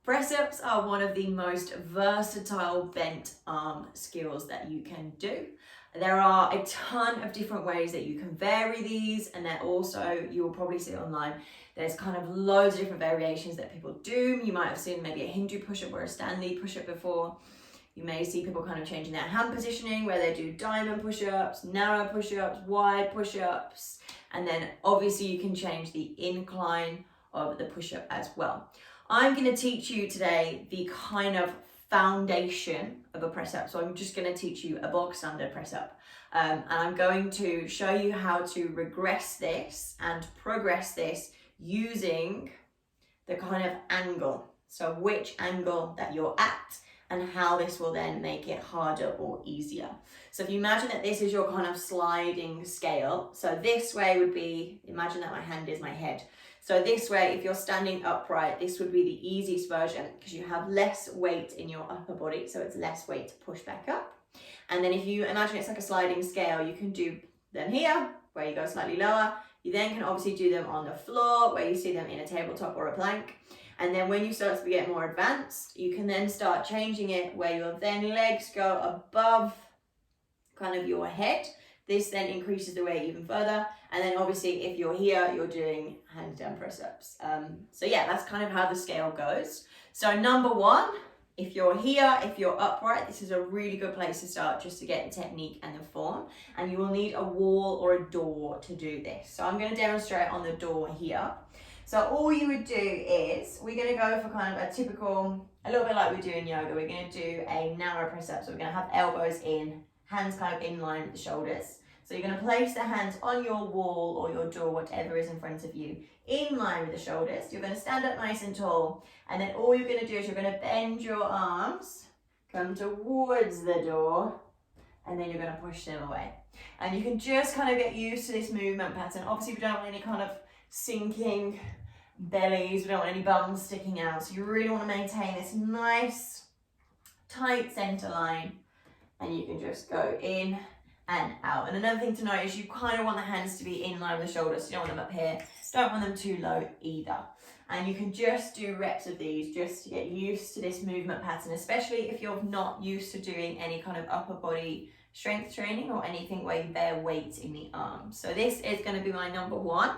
Press-ups are one of the most versatile bent arm skills that you can do. There are a ton of different ways that you can vary these, and then also you'll probably see online, there's kind of loads of different variations that people do. You might have seen maybe a Hindu push-up or a Stanley push-up before. You may see people kind of changing their hand positioning where they do diamond push-ups, narrow push-ups, wide push-ups, and then obviously you can change the incline of the push-up as well. I'm going to teach you today the kind of foundation of a press-up. So I'm just going to teach you a bog standard press-up. And I'm going to show you how to regress this and progress this using the kind of angle. So which angle that you're at and how this will then make it harder or easier. So if you imagine that this is your kind of sliding scale. So this way would be, imagine that my hand is my head. So this way, if you're standing upright, this would be the easiest version because you have less weight in your upper body, so it's less weight to push back up. And then if you imagine it's like a sliding scale, you can do them here, where you go slightly lower. You then can obviously do them on the floor, where you see them in a tabletop or a plank. And then when you start to get more advanced, you can then start changing it where your then legs go above kind of your head. This then increases the weight even further. And then obviously if you're here, you're doing handstand press-ups. So yeah, that's kind of how the scale goes. So number one, if you're here, if you're upright, this is a really good place to start just to get the technique and the form. And you will need a wall or a door to do this. So I'm going to demonstrate on the door here. So all you would do is, we're going to go for kind of a typical, a little bit like we do in yoga. We're going to do a narrow press-up. So we're going to have elbows in, hands kind of in line with the shoulders. So you're going to place the hands on your wall or your door, whatever is in front of you, in line with the shoulders. You're going to stand up nice and tall. And then all you're going to do is you're going to bend your arms, come towards the door, and then you're going to push them away. And you can just kind of get used to this movement pattern. Obviously, we don't want any kind of sinking bellies. We don't want any bums sticking out. So you really want to maintain this nice, tight center line. And you can just go in and out. And another thing to note is you kind of want the hands to be in line with the shoulders. So you don't want them up here. Don't want them too low either. And you can just do reps of these just to get used to this movement pattern, especially if you're not used to doing any kind of upper body strength training or anything where you bear weight in the arms. So this is going to be my number one.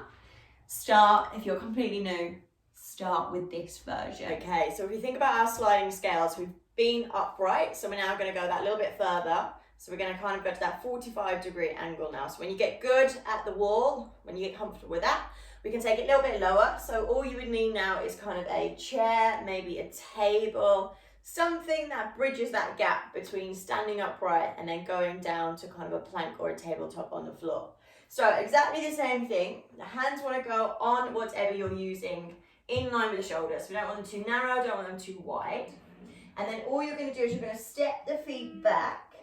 Start, if you're completely new, start with this version. Okay, so if you think about our sliding scales, we've been upright, so we're now going to go that little bit further. So we're going to kind of go to that 45-degree angle now. So when you get good at the wall, when you get comfortable with that, we can take it a little bit lower. So all you would need now is kind of a chair, maybe a table, something that bridges that gap between standing upright and then going down to kind of a plank or a tabletop on the floor. So exactly the same thing. The hands want to go on whatever you're using in line with the shoulders. We don't want them too narrow, don't want them too wide. And then all you're going to do is you're going to step the feet back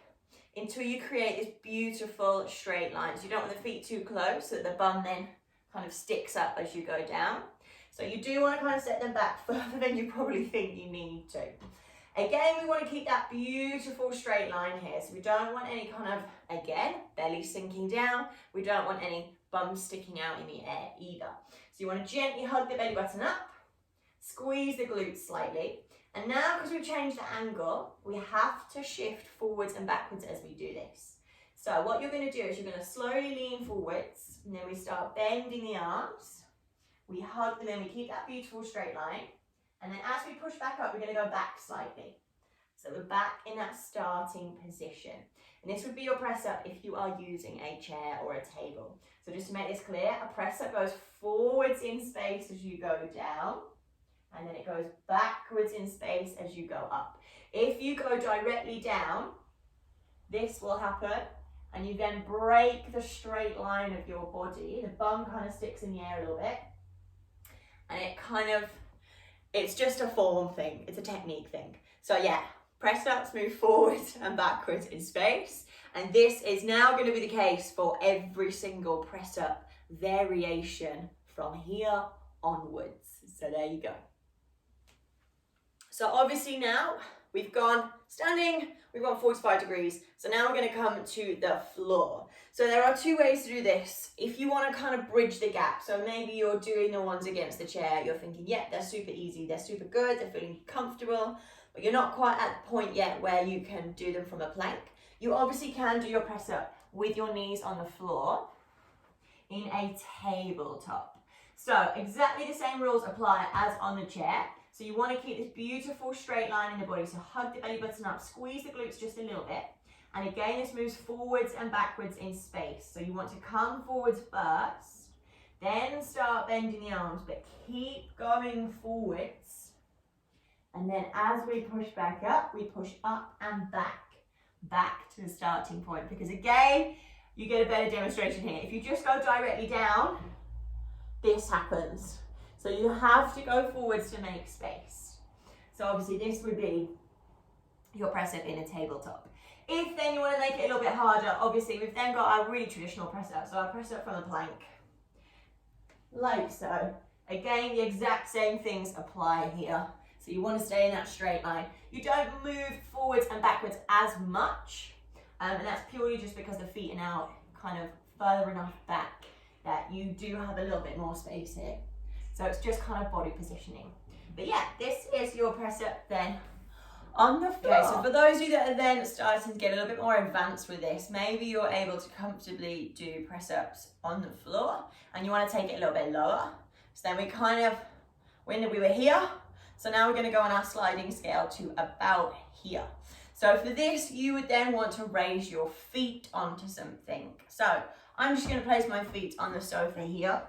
until you create this beautiful straight line. So you don't want the feet too close so that the bum then kind of sticks up as you go down. So you do want to kind of set them back further than you probably think you need to. Again, we want to keep that beautiful straight line here. So we don't want any kind of, again, belly sinking down. We don't want any bums sticking out in the air either. So you want to gently hug the belly button up, squeeze the glutes slightly. And now, because we've changed the angle, we have to shift forwards and backwards as we do this. So what you're going to do is you're going to slowly lean forwards, and then we start bending the arms. We hug them in, we keep that beautiful straight line. And then as we push back up, we're going to go back slightly. So we're back in that starting position. And this would be your press up if you are using a chair or a table. So just to make this clear, a press up goes forwards in space as you go down. And then it goes backwards in space as you go up. If you go directly down, this will happen. And you then break the straight line of your body. The bum kind of sticks in the air a little bit. And it kind of, it's just a form thing. It's a technique thing. So yeah, press ups move forwards and backwards in space. And this is now going to be the case for every single press up variation from here onwards. So there you go. So obviously now we've gone standing, we've gone 45 degrees. So now we're going to come to the floor. So there are two ways to do this. If you want to kind of bridge the gap, so maybe you're doing the ones against the chair, you're thinking, yeah, they're super easy, they're super good, they're feeling comfortable, but you're not quite at the point yet where you can do them from a plank. You obviously can do your press up with your knees on the floor in a tabletop. So exactly the same rules apply as on the chair. So you want to keep this beautiful straight line in the body. So hug the belly button up, squeeze the glutes just a little bit. And again, this moves forwards and backwards in space. So you want to come forwards first, then start bending the arms, but keep going forwards. And then as we push back up, we push up and back to the starting point. Because again, you get a better demonstration here. If you just go directly down, this happens. So you have to go forwards to make space. So obviously this would be your press up in a tabletop. If then you want to make it a little bit harder, obviously we've then got our really traditional press up. So our press up from the plank, like so. Again, the exact same things apply here. So you want to stay in that straight line. You don't move forwards and backwards as much. And that's purely just because the feet are now kind of further enough back that you do have a little bit more space here. So it's just kind of body positioning. But yeah, this is your press up then on the floor. Okay, so for those of you that are then starting to get a little bit more advanced with this, maybe you're able to comfortably do press ups on the floor and you want to take it a little bit lower. So then we kind of, when we were here, so now we're going to go on our sliding scale to about here. So for this, you would then want to raise your feet onto something. So I'm just going to place my feet on the sofa here.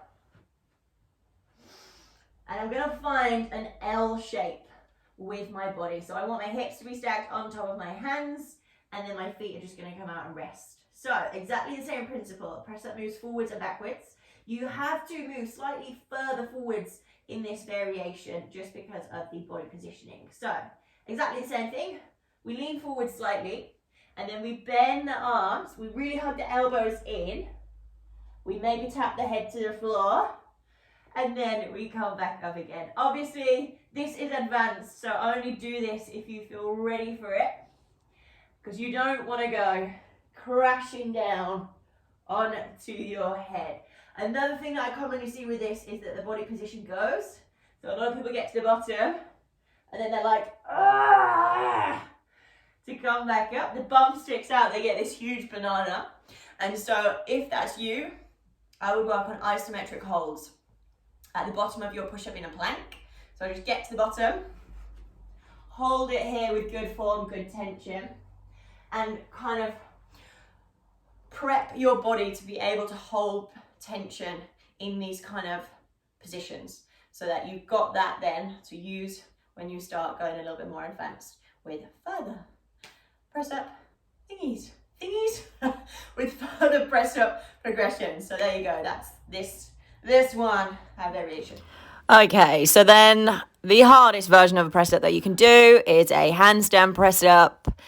And I'm going to find an L shape with my body. So I want my hips to be stacked on top of my hands, and then my feet are just going to come out and rest. So exactly the same principle. Press up moves forwards and backwards. You have to move slightly further forwards in this variation just because of the body positioning. So exactly the same thing. We lean forward slightly, and then we bend the arms. We really hug the elbows in. We maybe tap the head to the floor, and then we come back up again. Obviously, this is advanced, so only do this if you feel ready for it, because you don't want to go crashing down onto your head. Another thing that I commonly see with this is that the body position goes. So a lot of people get to the bottom, and then they're like, ah, to come back up. The bum sticks out, they get this huge banana. And so if that's you, I would work on isometric holds at the bottom of your push-up in a plank. So just get to the bottom, hold it here with good form, good tension, and kind of prep your body to be able to hold tension in these kind of positions so that you've got that then to use when you start going a little bit more advanced with further press up thingies with further press up progressions. So there you go, that's this one variation. Okay, so then the hardest version of a press up that you can do is a handstand press up.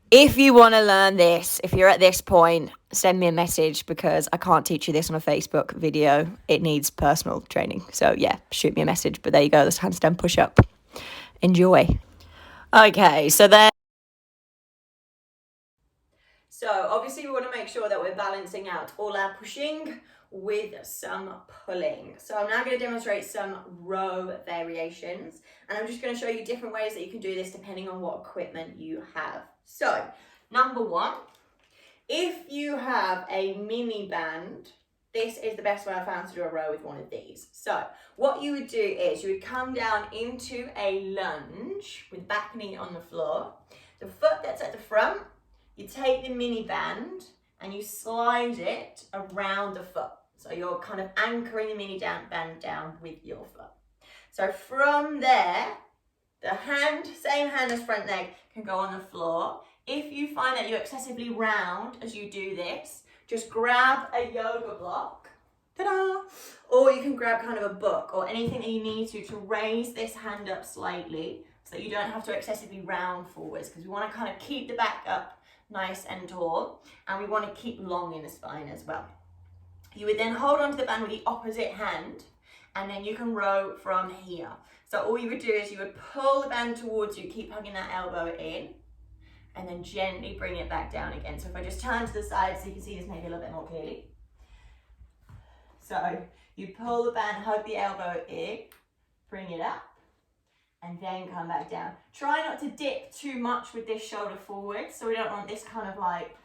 If you want to learn this, if you're at this point, send me a message, because I can't teach you this on a Facebook video. It needs personal training. So yeah, shoot me a message. But there you go, this handstand push up. Enjoy. Okay, so then. So obviously we want to make sure that we're balancing out all our pushing with some pulling. So I'm now going to demonstrate some row variations, and I'm just going to show you different ways that you can do this depending on what equipment you have. So number one, if you have a mini band, this is the best way I found to do a row with one of these. So what you would do is you would come down into a lunge with back knee on the floor. The foot that's at the front, you take the mini band and you slide it around the foot. So you're kind of anchoring the mini band down with your foot. So from there, the hand, same hand as front leg, can go on the floor. If you find that you're excessively round as you do this, just grab a yoga block, ta-da! Or you can grab kind of a book or anything that you need to raise this hand up slightly so that you don't have to excessively round forwards, because we want to kind of keep the back up nice and tall, and we want to keep long in the spine as well. You would then hold onto the band with the opposite hand and then you can row from here. So all you would do is you would pull the band towards you, keep hugging that elbow in, and then gently bring it back down again. So if I just turn to the side so you can see this maybe a little bit more clearly. So you pull the band, hug the elbow in, bring it up, and then come back down. Try not to dip too much with this shoulder forward, so we don't want this kind of like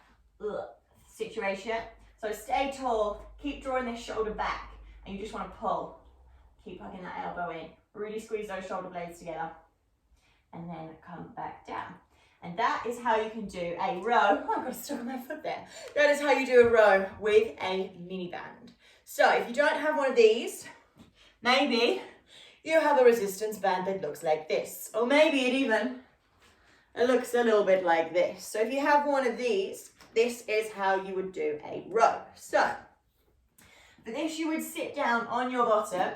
situation. So stay tall, keep drawing this shoulder back, and you just want to pull. Keep hugging that elbow in. Really squeeze those shoulder blades together, and then come back down. And that is how you can do a row. Oh, I've got to stuck on my foot there. That is how you do a row with a mini band. So if you don't have one of these, maybe you have a resistance band that looks like this. Or maybe it looks a little bit like this. So if you have one of these, this is how you would do a row. So for this, you would sit down on your bottom.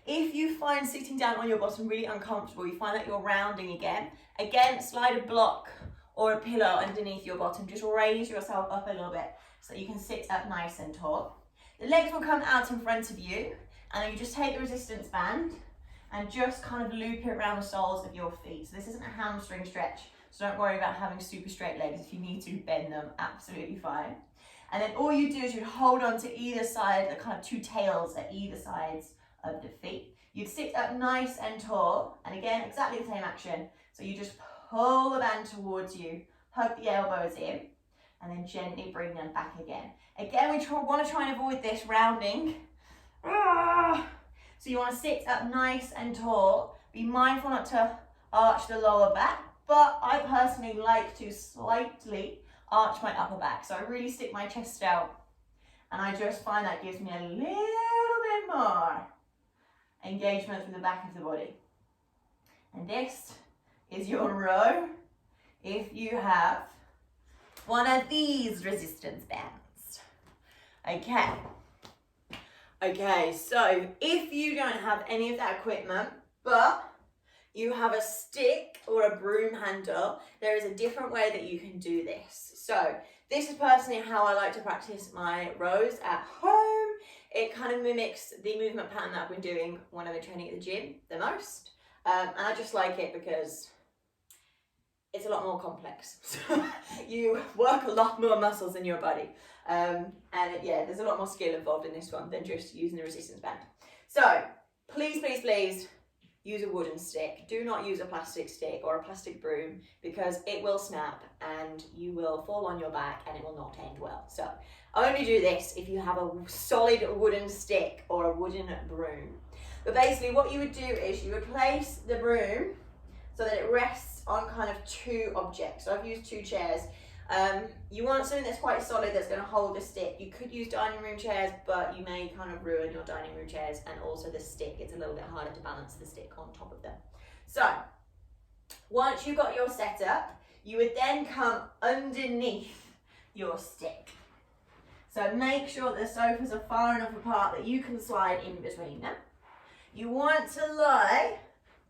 If you find sitting down on your bottom really uncomfortable, you find that you're rounding again, slide a block or a pillow underneath your bottom. Just raise yourself up a little bit so you can sit up nice and tall. The legs will come out in front of you, and then you just take the resistance band and just kind of loop it around the soles of your feet. So this isn't a hamstring stretch, so don't worry about having super straight legs. If you need to bend them, absolutely fine. And then all you do is you hold on to either side, the kind of two tails at either sides of the feet. You'd sit up nice and tall, and again, exactly the same action. So you just pull the band towards you, hug the elbows in, and then gently bring them back again. Again, we want to try and avoid this rounding. So you want to sit up nice and tall. Be mindful not to arch the lower back, but I personally like to slightly arch my upper back. So I really stick my chest out, and I just find that gives me a little bit more engagement from the back of the body. And this is your row if you have one of these resistance bands. Okay, so if you don't have any of that equipment, but you have a stick or a broom handle, there is a different way that you can do this. So this is personally how I like to practice my rows at home. It kind of mimics the movement pattern that I've been doing when I've been training at the gym the most. And I just like it because it's a lot more complex. So you work a lot more muscles in your body. There's a lot more skill involved in this one than just using the resistance band. So please, please, please use a wooden stick. Do not use a plastic stick or a plastic broom, because it will snap and you will fall on your back and it will not end well. So only do this if you have a solid wooden stick or a wooden broom. But basically what you would do is you would place the broom so that it rests on kind of two objects. So I've used two chairs. You want something that's quite solid that's going to hold the stick. You could use dining room chairs, but you may kind of ruin your dining room chairs, and also the stick, it's a little bit harder to balance the stick on top of them. So once you've got your setup, you would then come underneath your stick. So make sure the sofas are far enough apart that you can slide in between them. You want to lie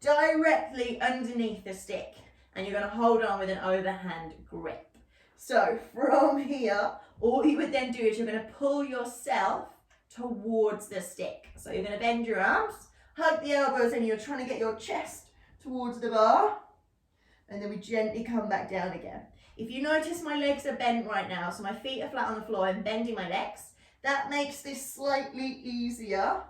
directly underneath the stick, and you're going to hold on with an overhand grip. So from here, all you would then do is you're going to pull yourself towards the stick. So you're going to bend your arms, hug the elbows, and you're trying to get your chest towards the bar. And then we gently come back down again. If you notice my legs are bent right now, so my feet are flat on the floor, I'm bending my legs. That makes this slightly easier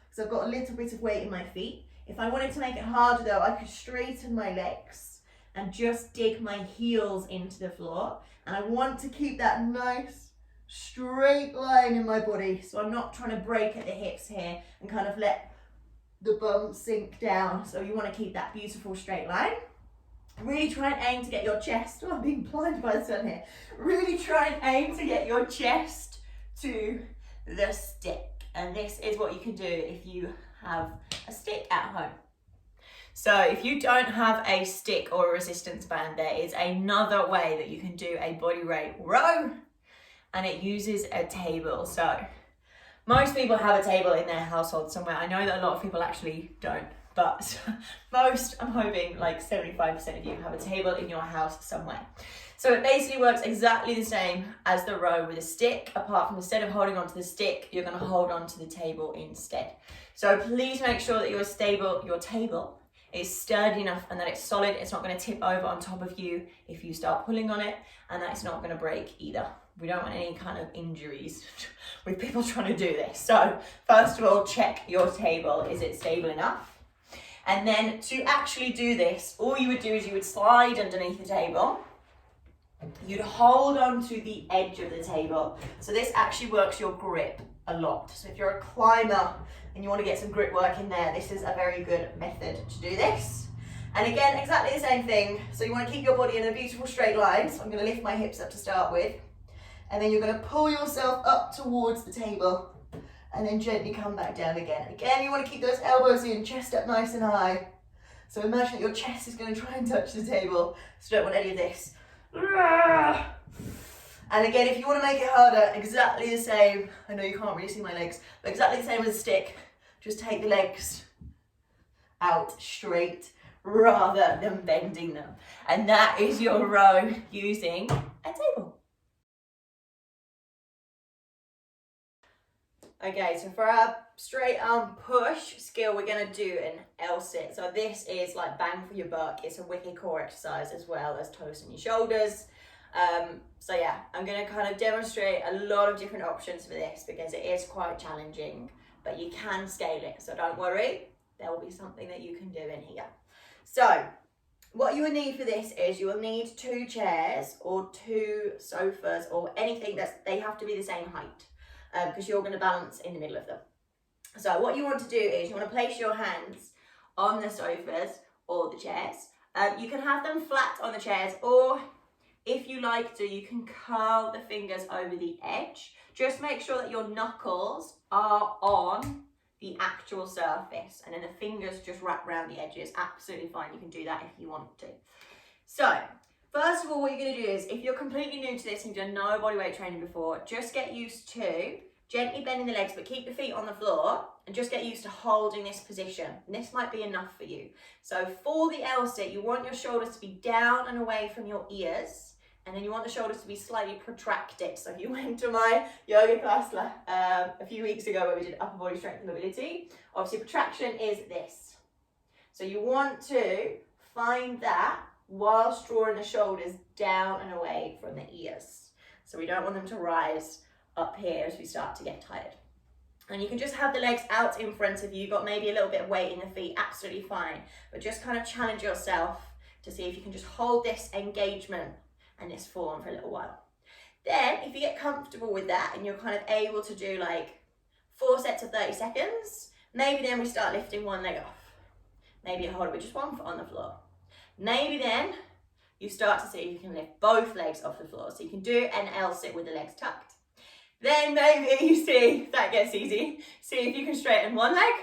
because I've got a little bit of weight in my feet. If I wanted to make it harder though, I could straighten my legs and just dig my heels into the floor. And I want to keep that nice straight line in my body. So I'm not trying to break at the hips here and kind of let the bum sink down. So you want to keep that beautiful straight line. Really try and aim to get your chest. Oh, I'm being blinded by the sun here. Really try and aim to get your chest to the stick. And this is what you can do if you have a stick at home. So if you don't have a stick or a resistance band, there is another way that you can do a body weight row, and it uses a table. So most people have a table in their household somewhere. I know that a lot of people actually don't, but most, I'm hoping like 75% of you have a table in your house somewhere. So it basically works exactly the same as the row with a stick, apart from instead of holding onto the stick, you're going to hold onto the table instead. So please make sure that your table is sturdy enough and that it's solid. It's not going to tip over on top of you if you start pulling on it, and that it's not going to break either. We don't want any kind of injuries with people trying to do this. So first of all, check your table. Is it stable enough? And then to actually do this, all you would do is you would slide underneath the table. You'd hold onto the edge of the table. So this actually works your grip a lot. So if you're a climber and you want to get some grip work in there, this is a very good method to do this. And again, exactly the same thing. So you want to keep your body in a beautiful straight line. So I'm going to lift my hips up to start with. And then you're going to pull yourself up towards the table and then gently come back down again. Again, you want to keep those elbows in, chest up nice and high. So imagine that your chest is going to try and touch the table. So don't want any of this. And again, if you want to make it harder, exactly the same. I know you can't really see my legs, but exactly the same as a stick. Just take the legs out straight rather than bending them. And that is your row using a table. Okay, so for our straight arm push skill, we're going to do an LSIT. So this is like bang for your buck. It's a wicked core exercise as well as toasting your shoulders. So yeah, I'm going to kind of demonstrate a lot of different options for this because it is quite challenging, but you can scale it. So don't worry, there will be something that you can do in here. So what you will need for this is you will need 2 chairs or 2 sofas or anything they have to be the same height. Because you're going to balance in the middle of them. So what you want to do is you want to place your hands on the sofas or the chairs. You can have them flat on the chairs, or if you like to, you can curl the fingers over the edge. Just make sure that your knuckles are on the actual surface, and then the fingers just wrap around the edges. Absolutely fine, you can do that if you want to. So first of all, what you're going to do is, if you're completely new to this and you've done no bodyweight training before, just get used to gently bending the legs, but keep the feet on the floor and just get used to holding this position. And this might be enough for you. So for the LSIT, you want your shoulders to be down and away from your ears, and then you want the shoulders to be slightly protracted. So if you went to my yoga class a few weeks ago where we did upper body strength and mobility, obviously protraction is this. So you want to find that whilst drawing the shoulders down and away from the ears. So we don't want them to rise up here as we start to get tired. And you can just have the legs out in front of you. You've got maybe a little bit of weight in the feet, absolutely fine. But just kind of challenge yourself to see if you can just hold this engagement and this form for a little while. Then if you get comfortable with that and you're kind of able to do like 4 sets of 30 seconds, maybe then we start lifting one leg off. Maybe you hold it with just one foot on the floor. Maybe then you start to see if you can lift both legs off the floor. So you can do an LSIT with the legs tucked. Then maybe you see if that gets easy. See if you can straighten one leg.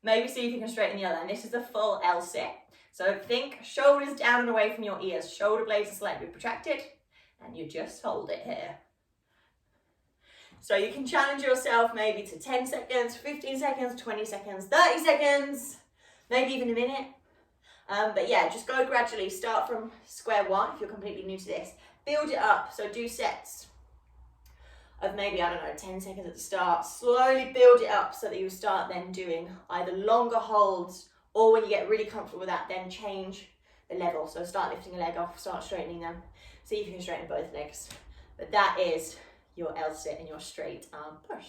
Maybe see if you can straighten the other. And this is the full LSIT. So think shoulders down and away from your ears. Shoulder blades are slightly protracted. And you just hold it here. So you can challenge yourself maybe to 10 seconds, 15 seconds, 20 seconds, 30 seconds, maybe even a minute. But yeah, just go gradually. Start from square one if you're completely new to this. Build it up. So do sets of maybe, I don't know, 10 seconds at the start. Slowly build it up so that you start then doing either longer holds, or when you get really comfortable with that, then change the level. So start lifting a leg off, start straightening them. See if you can straighten both legs. But that is your LSIT and your straight arm push.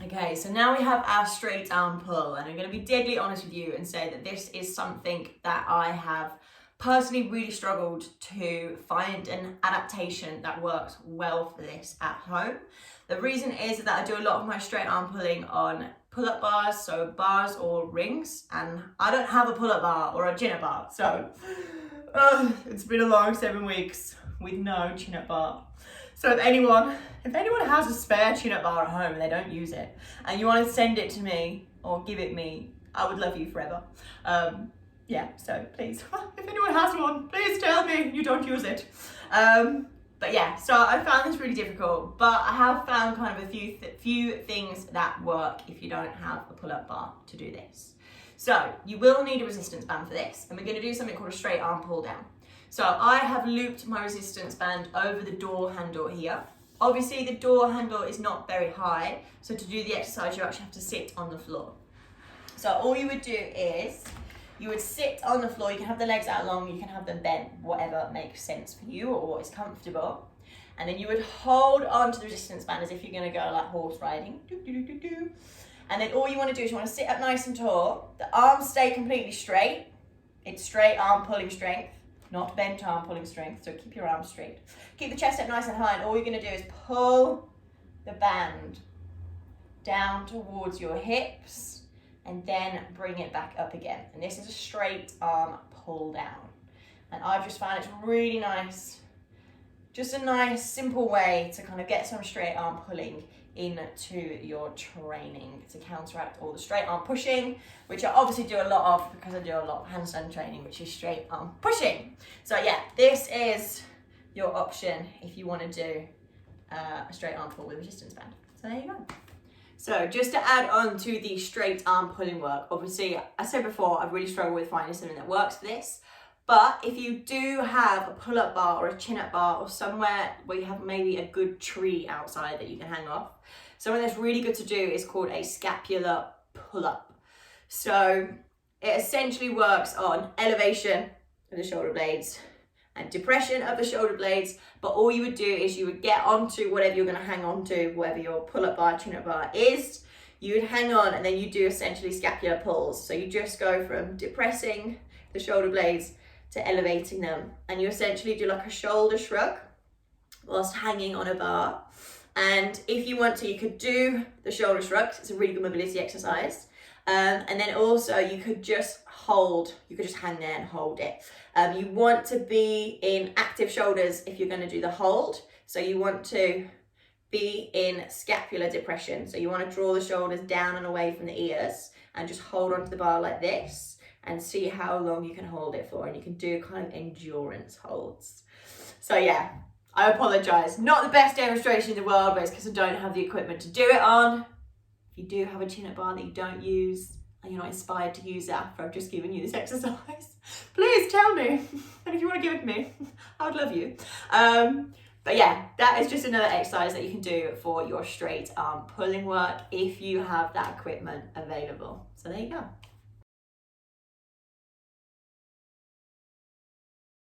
Okay, so now we have our straight arm pull, and I'm going to be deadly honest with you and say that this is something that I have personally really struggled to find an adaptation that works well for this at home. The reason is that I do a lot of my straight arm pulling on pull-up bars, so bars or rings, and I don't have a pull-up bar or a chin-up bar, so it's been a long 7 weeks with no chin-up bar. So if anyone has a spare chin-up bar at home and they don't use it, and you want to send it to me or give it me, I would love you forever. Yeah, so please, if anyone has one, please tell me you don't use it. But yeah, so I found this really difficult, but I have found kind of a few things that work if you don't have a pull-up bar to do this. So you will need a resistance band for this, and we're going to do something called a straight arm pull down. So I have looped my resistance band over the door handle here. Obviously the door handle is not very high, so to do the exercise you actually have to sit on the floor. So all you would do is, you would sit on the floor, you can have the legs out long, you can have them bent, whatever makes sense for you or what is comfortable. And then you would hold on to the resistance band as if you're going to go like horse riding. And then all you want to do is you want to sit up nice and tall. The arms stay completely straight. It's straight arm pulling strength, not bent arm pulling strength. So keep your arms straight. Keep the chest up nice and high, and all you're going to do is pull the band down towards your hips and then bring it back up again. And this is a straight arm pull down. And I've just found it's really nice. Just a nice, simple way to kind of get some straight arm pulling into your training to counteract all the straight arm pushing, which I obviously do a lot of because I do a lot of handstand training, which is straight arm pushing. So yeah, this is your option if you want to do a straight arm pull with resistance band. So there you go. So just to add on to the straight arm pulling work, obviously I said before, I've really struggled with finding something that works for this. But if you do have a pull-up bar or a chin-up bar or somewhere where you have maybe a good tree outside that you can hang off, something that's really good to do is called a scapular pull-up. So it essentially works on elevation of the shoulder blades and depression of the shoulder blades, but all you would do is you would get onto whatever you're going to hang on to, whatever your pull-up bar, chin-up bar is, you would hang on and then you do essentially scapular pulls. So you just go from depressing the shoulder blades to elevating them, and you essentially do like a shoulder shrug whilst hanging on a bar. And if you want to, you could do the shoulder shrugs. It's a really good mobility exercise. And then also you could just hold, you could just hang there and hold it. You want to be in active shoulders if you're going to do the hold. So you want to be in scapular depression. So you want to draw the shoulders down and away from the ears and just hold onto the bar like this and see how long you can hold it for. And you can do kind of endurance holds. So yeah, I apologise. Not the best demonstration in the world, but it's because I don't have the equipment to do it on. If you do have a chin-up bar that you don't use and you're not inspired to use it after I've just given you this exercise, please tell me. And if you want to give it to me, I would love you. But yeah, that is just another exercise that you can do for your straight arm pulling work if you have that equipment available. So there you go.